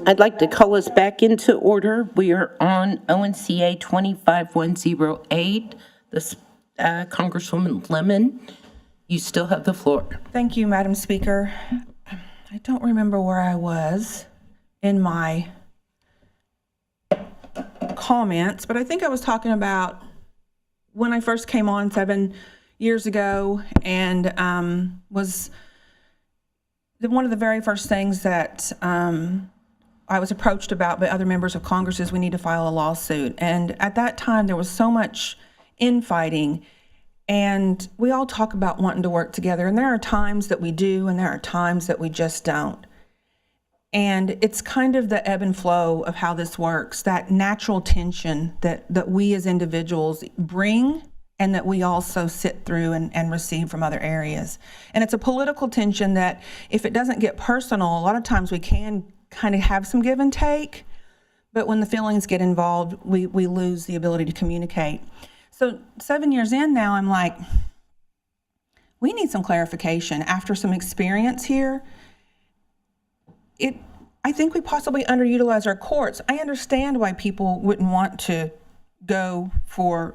I'd like to call us back into order. We are on ONCA 25108. Congresswoman Lemon, you still have the floor. Thank you, Madam Speaker. I don't remember where I was in my comments, but I think I was talking about when I first came on 7 years ago, and was one of the very first things that I was approached about by other members of Congress is we need to file a lawsuit. And at that time, there was so much infighting, and we all talk about wanting to work together, and there are times that we do, and there are times that we just don't. And it's kind of the ebb and flow of how this works, that natural tension that we as individuals bring and that we also sit through and receive from other areas. And it's a political tension that if it doesn't get personal, a lot of times we can kind of have some give and take, but when the feelings get involved, we lose the ability to communicate. So 7 years in now, I'm like, we need some clarification. After some experience here, I think we possibly underutilize our courts. I understand why people wouldn't want to go for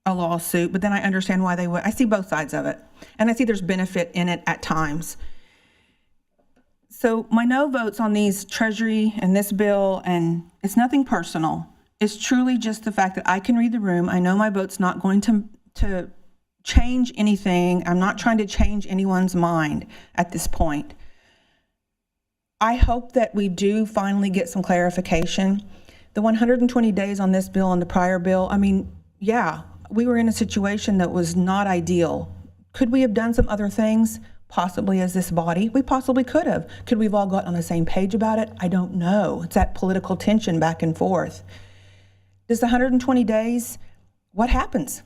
a lawsuit, but then I understand why they would. I see both sides of it, and I see there's benefit in it at times. So my no votes on these Treasury and this bill, and it's nothing personal. It's truly just the fact that I can read the room. I know my vote's not going to change anything. I'm not trying to change anyone's mind at this point. I hope that we do finally get some clarification. The 120 days on this bill and the prior bill, I mean, yeah, we were in a situation that was not ideal. Could we have done some other things? Possibly as this body, we possibly could have. Could we have all got on the same page about it? I don't know. It's that political tension back and forth. Does the 120 days, what happens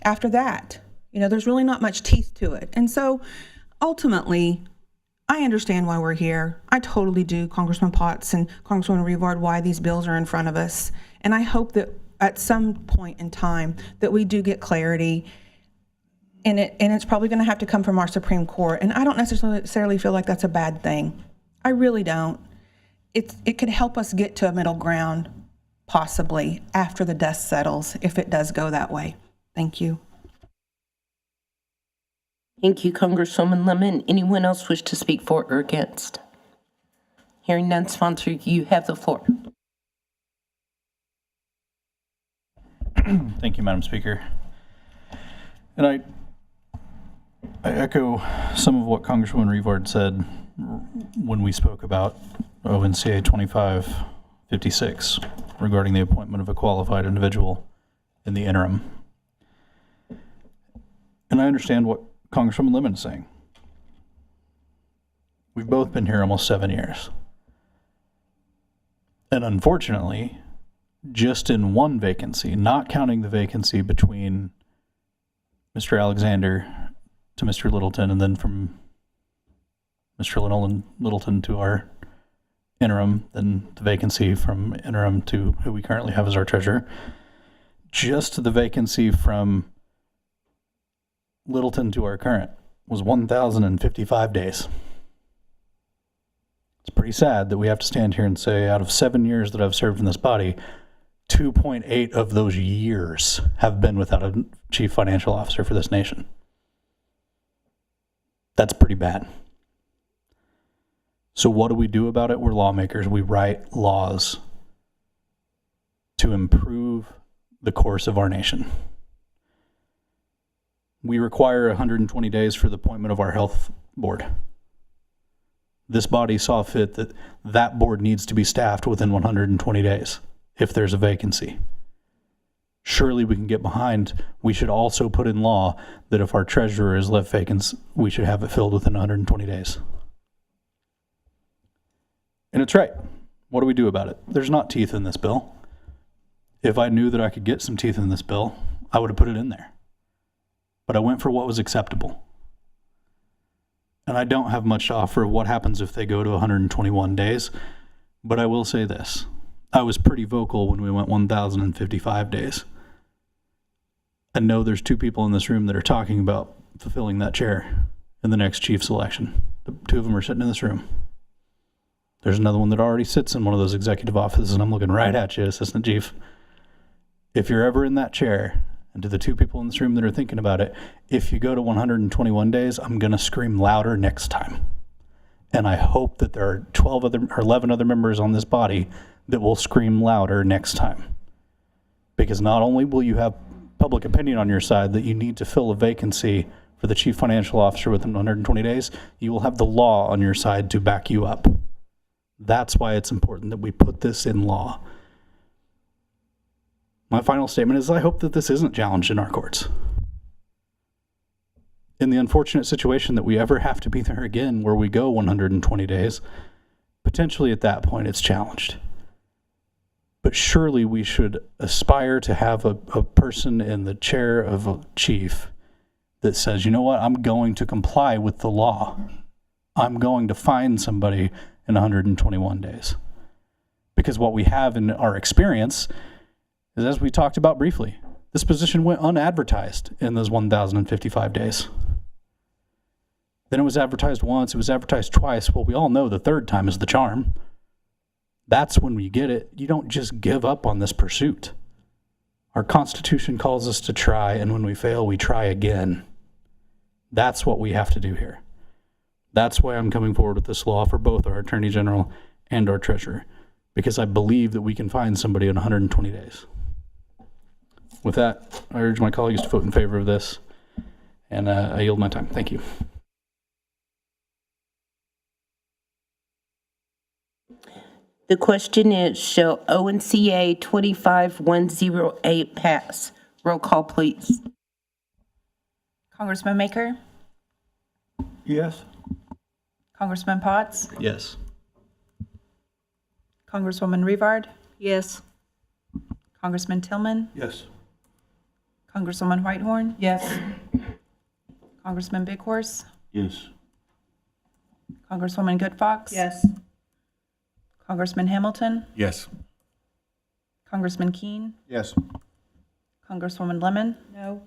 after that? You know, there's really not much teeth to it. And so ultimately, I understand why we're here. I totally do, Congressman Potts and Congresswoman Rivard, why these bills are in front of us. And I hope that at some point in time that we do get clarity. And it's probably going to have to come from our Supreme Court. And I don't necessarily feel like that's a bad thing. I really don't. It could help us get to a middle ground, possibly, after the dust settles, if it does go that way. Thank you. Thank you, Congresswoman Lemon. Anyone else wish to speak for or against? Hearing none, sponsor, you have the floor. Thank you, Madam Speaker. And I echo some of what Congresswoman Rivard said when we spoke about ONCA 2556 regarding the appointment of a qualified individual in the interim. And I understand what Congresswoman Lemon is saying. We've both been here almost 7 years. And unfortunately, just in one vacancy, not counting the vacancy between Mr. Alexander to Mr. Littleton, and then from Mr. Littleton to our interim, then the vacancy from interim to who we currently have as our treasurer. Just the vacancy from Littleton to our current was 1,055 days. It's pretty sad that we have to stand here and say out of 7 years that I've served in this body, 2.8 of those years have been without a chief financial officer for this nation. That's pretty bad. So what do we do about it? We're lawmakers. We write laws to improve the course of our nation. We require 120 days for the appointment of our health board. This body saw fit that that board needs to be staffed within 120 days if there's a vacancy. Surely we can get behind. We should also put in law that if our treasurer is left vacant, we should have it filled within 120 days. And it's right. What do we do about it? There's not teeth in this bill. If I knew that I could get some teeth in this bill, I would have put it in there. But I went for what was acceptable. And I don't have much to offer of what happens if they go to 121 days. But I will say this. I was pretty vocal when we went 1,055 days. I know there's two people in this room that are talking about fulfilling that chair in the next chief's election. The two of them are sitting in this room. There's another one that already sits in one of those executive offices, and I'm looking right at you, Assistant Chief. If you're ever in that chair, and to the two people in this room that are thinking about it, if you go to 121 days, I'm going to scream louder next time. And I hope that there are 12 other or 11 other members on this body that will scream louder next time. Because not only will you have public opinion on your side that you need to fill a vacancy for the chief financial officer within 120 days, you will have the law on your side to back you up. That's why it's important that we put this in law. My final statement is I hope that this isn't challenged in our courts. In the unfortunate situation that we ever have to be there again where we go 120 days, potentially at that point it's challenged. But surely we should aspire to have a person in the chair of a chief that says, you know what, I'm going to comply with the law. I'm going to find somebody in 121 days. Because what we have in our experience is, as we talked about briefly, this position went unadvertised in those 1,055 days. Then it was advertised once, it was advertised twice. Well, we all know the third time is the charm. That's when we get it. You don't just give up on this pursuit. Our Constitution calls us to try, and when we fail, we try again. That's what we have to do here. That's why I'm coming forward with this law for both our Attorney General and our Treasurer, because I believe that we can find somebody in 120 days. With that, I urge my colleagues to vote in favor of this, and I yield my time. Thank you. The question is, shall ONCA 25108 pass? Roll call, please. Congressman Maker, Yes. Congressman Potts, Yes. Congresswoman Rivard, Yes. Congressman Tillman, Yes. Congresswoman Whitehorn, Yes. Congressman Big Horse, Yes. Congresswoman Good Fox, Yes. Congressman Hamilton, Yes. Congressman Keene, Yes. Congresswoman Lemon, No.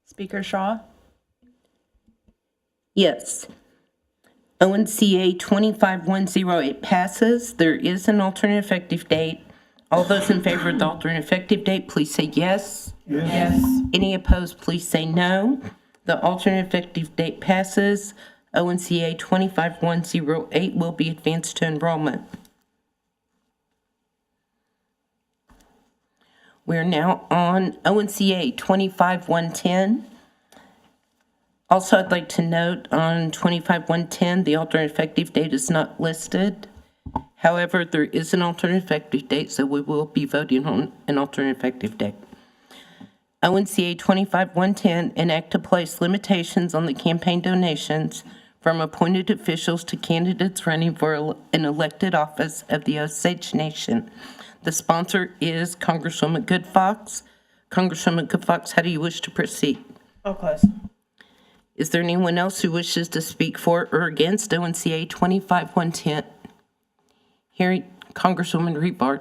Speaker Shaw, Yes. ONCA 25108 passes. There is an alternate effective date. All those in favor of the alternate effective date, please say yes. Yes. Any opposed, please say no. The alternate effective date passes. ONCA 25108 will be advanced to enrollment. We're now on ONCA 25110. Also, I'd like to note on 25110, the alternate effective date is not listed. However, there is an alternate effective date, so we will be voting on an alternate effective date. ONCA 25110, enact to place limitations on the campaign donations from appointed officials to candidates running for an elected office of the Osage Nation. The sponsor is Congresswoman Good Fox. Congresswoman Good Fox, how do you wish to proceed? I'll close. Is there anyone else who wishes to speak for or against ONCA 25110? Hearing Congresswoman Rivard.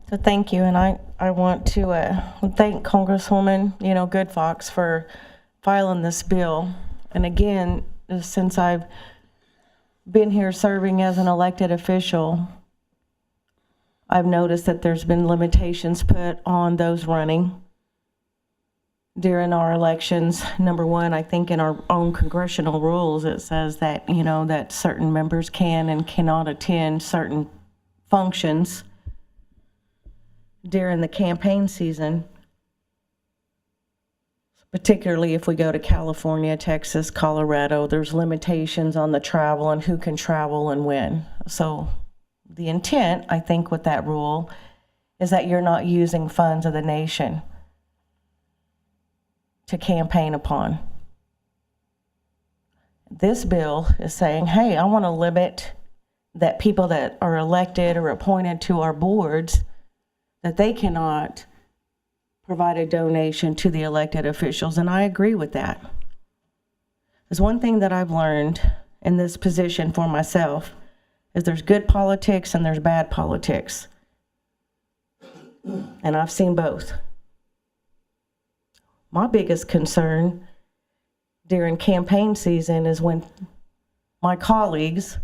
So thank you, and I want to thank Congresswoman, Good Fox for filing this bill. And again, since I've been here serving as an elected official, I've noticed that there's been limitations put on those running during our elections. Number one, I think in our own congressional rules, it says that, that certain members can and cannot attend certain functions during the campaign season, particularly if we go to California, Texas, Colorado. There's limitations on the travel and who can travel and when. So the intent, I think, with that rule is that you're not using funds of the nation to campaign upon. This bill is saying, hey, I want to limit that people that are elected or appointed to our boards, that they cannot provide a donation to the elected officials, and I agree with that. There's one thing that I've learned in this position for myself is there's good politics and there's bad politics. And I've seen both. My biggest concern during campaign season is when my colleagues,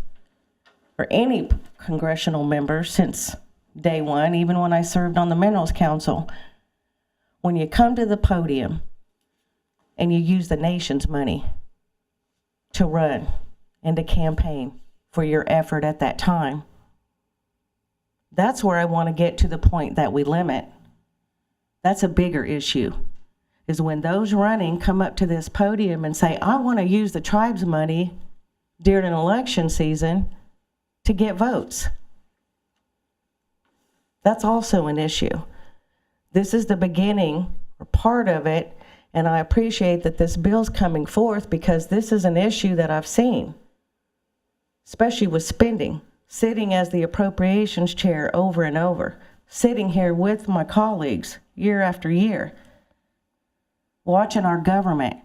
or any congressional member since day one, even when I served on the Minerals Council, when you come to the podium and you use the nation's money to run and to campaign for your effort at that time, that's where I want to get to the point that we limit. That's a bigger issue, is when those running come up to this podium and say, I want to use the tribe's money during an election season to get votes. That's also an issue. This is the beginning, or part of it, and I appreciate that this bill's coming forth because this is an issue that I've seen, especially with spending, sitting as the appropriations chair over and over, sitting here with my colleagues year after year, watching our government.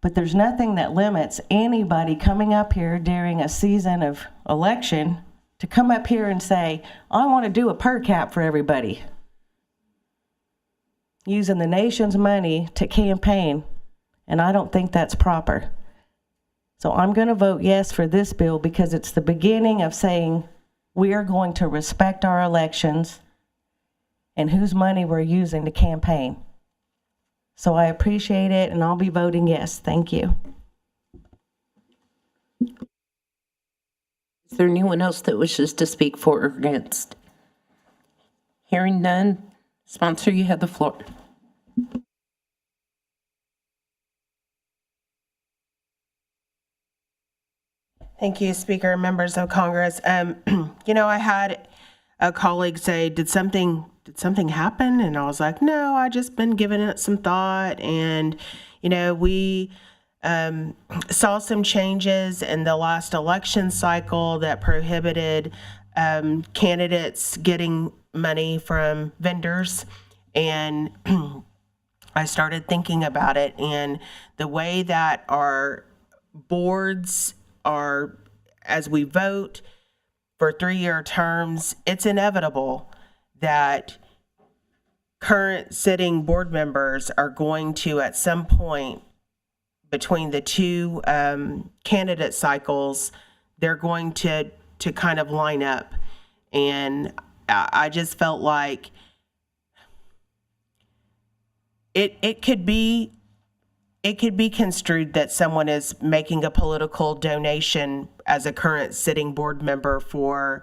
But there's nothing that limits anybody coming up here during a season of election to come up here and say, I want to do a per cap for everybody. Using the nation's money to campaign, and I don't think that's proper. So I'm going to vote yes for this bill because it's the beginning of saying we are going to respect our elections and whose money we're using to campaign. So I appreciate it, and I'll be voting yes. Thank you. Is there anyone else that wishes to speak for or against? Hearing none, sponsor, you have the floor. Thank you, Speaker, members of Congress. I had a colleague say, did something happen? And I was like, no, I just been giving it some thought. And, we saw some changes in the last election cycle that prohibited candidates getting money from vendors. And I started thinking about it, and the way that our boards are, as we vote for 3-year terms, it's inevitable that current sitting board members are going to, at some point between the two candidate cycles, they're going to kind of line up. And I just felt like it could be construed that someone is making a political donation as a current sitting board member for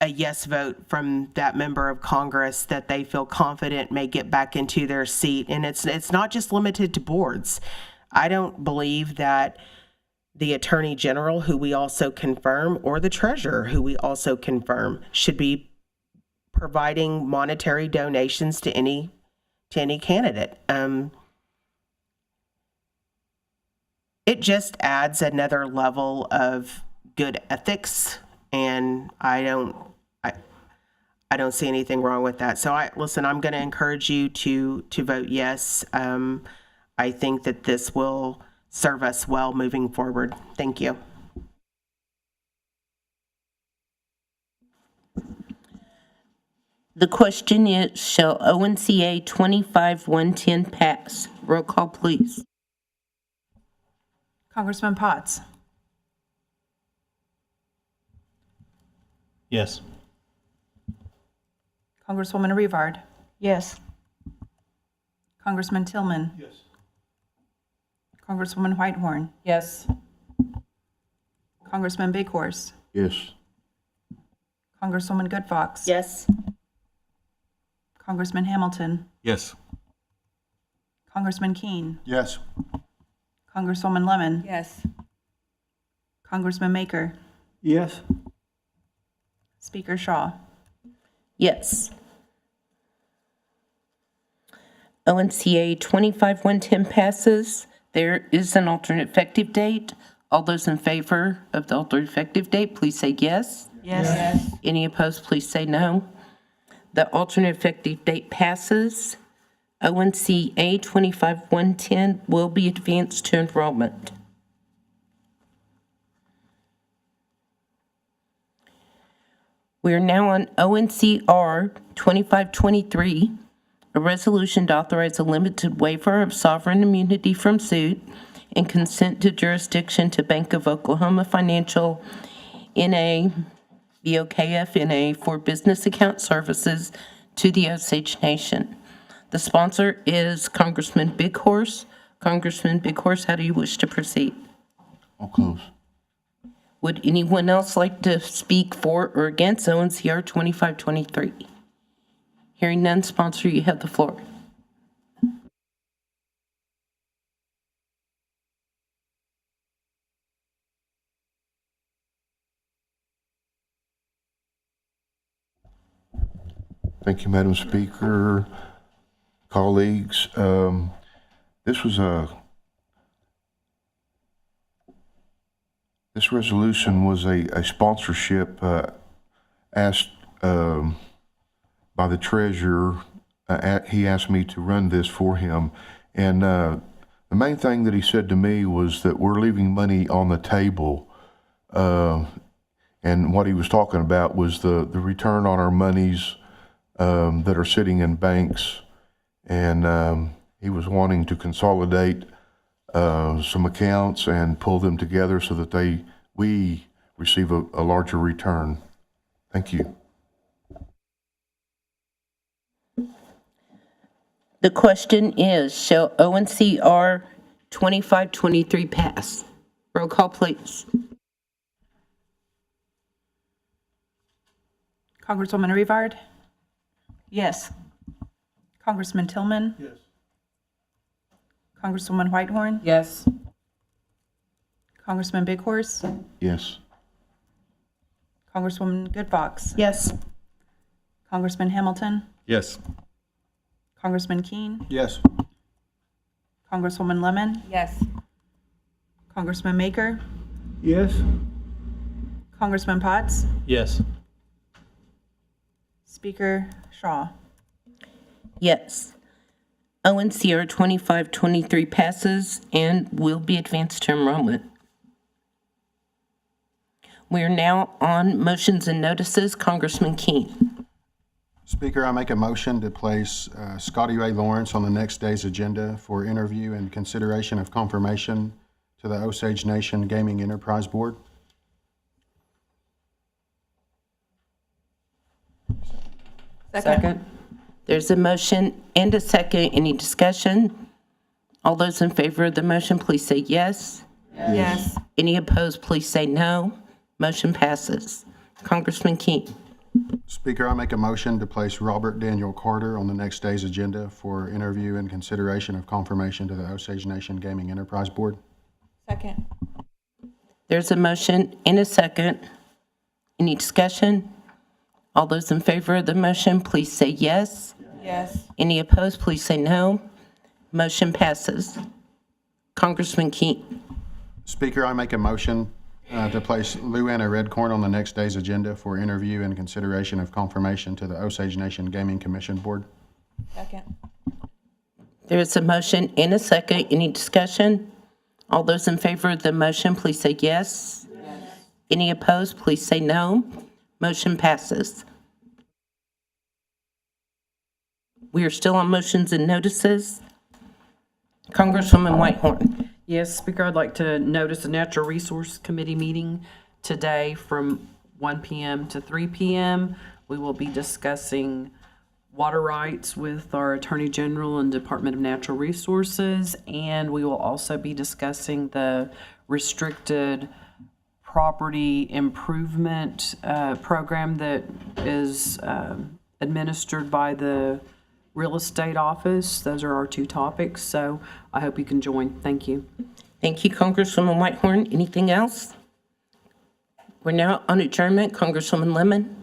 a yes vote from that member of Congress that they feel confident may get back into their seat. And it's not just limited to boards. I don't believe that the Attorney General, who we also confirm, or the Treasurer, who we also confirm, should be providing monetary donations to any candidate. It just adds another level of good ethics, and I don't see anything wrong with that. So I'm going to encourage you to vote yes. I think that this will serve us well moving forward. Thank you. The question is, shall ONCA 25-110 pass? Roll call, please. Congressman Potts. Yes. Congresswoman Rivard. Yes. Congressman Tillman. Yes. Congresswoman Whitehorn. Yes. Congressman Big Horse. Yes. Congresswoman Good Fox. Yes. Congressman Hamilton. Yes. Congressman Keene. Yes. Congresswoman Lemon. Yes. Congressman Maker. Yes. Speaker Shaw. Yes. ONCA 25-110 passes. There is an alternate effective date. All those in favor of the alternate effective date, please say yes. Yes. Any opposed, please say no. The alternate effective date passes. ONCA 25-110 will be advanced to enrollment. We are now on ONCR 2523, a resolution to authorize a limited waiver of sovereign immunity from suit and consent to jurisdiction to Bank of Oklahoma Financial N.A., BOKF N.A. for business account services to the Osage Nation. The sponsor is Congressman Big Horse. Congressman Big Horse, how do you wish to proceed? I'll close. Would anyone else like to speak for or against ONCR 2523? Hearing none, sponsor, you have the floor. Thank you, Madam Speaker, colleagues. This resolution was a sponsorship asked by the treasurer. He asked me to run this for him. And the main thing that he said to me was that we're leaving money on the table. And what he was talking about was the return on our monies that are sitting in banks. And he was wanting to consolidate some accounts and pull them together so that we receive a larger return. Thank you. The question is, shall ONCR 2523 pass? Roll call, please. Congresswoman Rivard, Yes. Congressman Tillman. Yes. Congresswoman Whitehorn, Yes. Congressman Big Horse, Yes. Congresswoman Good Fox, Yes. Congressman Hamilton, Yes. Congressman Keene, Yes. Congresswoman Lemon, Yes. Congressman Maker, Yes. Congressman Potts, Yes. Speaker Shaw. Yes. ONCR 2523 passes and will be advanced to enrollment. We are now on motions and notices. Congressman Keene. Speaker, I make a motion to place Scotty Ray Lawrence on the next day's agenda for interview and consideration of confirmation to the Osage Nation Gaming Enterprise Board. Second. There's a motion and a second. Any discussion? All those in favor of the motion, please say yes. Yes. Any opposed, please say no. Motion passes. Congressman Keene. Speaker, I make a motion to place Robert Daniel Carter on the next day's agenda for interview and consideration of confirmation to the Osage Nation Gaming Enterprise Board. Second. There's a motion and a second. Any discussion? All those in favor of the motion, please say yes. Yes. Any opposed, please say no. Motion passes. Congressman Keene. Speaker, I make a motion to place Luanna Redcorn on the next day's agenda for interview and consideration of confirmation to the Osage Nation Gaming Commission Board. Second. There's a motion and a second. Any discussion? All those in favor of the motion, please say yes. Any opposed, please say no. Motion passes. We are still on motions and notices. Congresswoman Whitehorn. Yes, Speaker, I'd like to notice a Natural Resource Committee meeting today from 1 p.m. to 3 p.m. We will be discussing water rights with our Attorney General and Department of Natural Resources, and we will also be discussing the restricted property improvement program that is administered by the real estate office. Those are our two topics, so I hope you can join. Thank you. Thank you, Congresswoman Whitehorn. Anything else? We're now on adjournment. Congresswoman Lemon.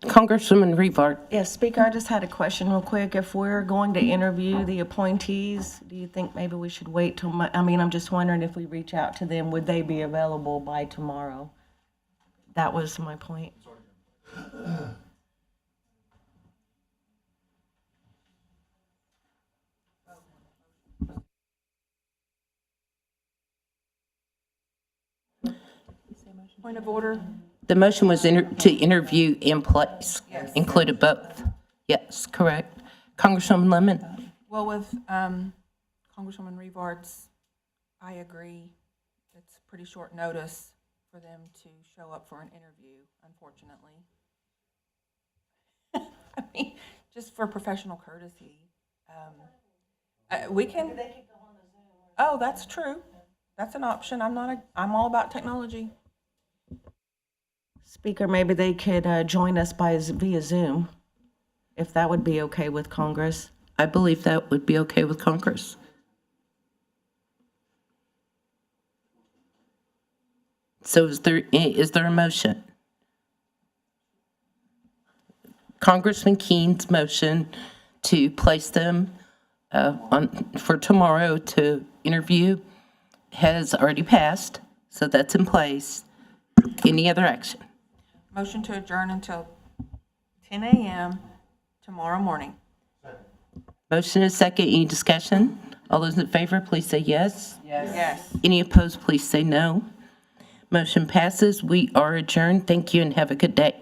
Congresswoman Rivard. Yes, Speaker, I just had a question real quick. If we're going to interview the appointees, do you think maybe we should wait till, I'm just wondering if we reach out to them, would they be available by tomorrow? That was my point. Point of order? The motion was to interview in place. Included both. Yes, correct. Congresswoman Lemon? Well, with Congresswoman Revarts, I agree. It's pretty short notice for them to show up for an interview, unfortunately. I mean, just for professional courtesy. We can. Oh, that's true. That's an option. I'm all about technology. Speaker, maybe they could join us via Zoom, if that would be okay with Congress. I believe that would be okay with Congress. So is there a motion? Congressman Keene's motion to place them for tomorrow to interview has already passed, so that's in place. Any other action? Motion to adjourn until 10 a.m. tomorrow morning. Motion is second. Any discussion? All those in favor, please say yes. Yes. Any opposed, please say no. Motion passes. We are adjourned. Thank you and have a good day.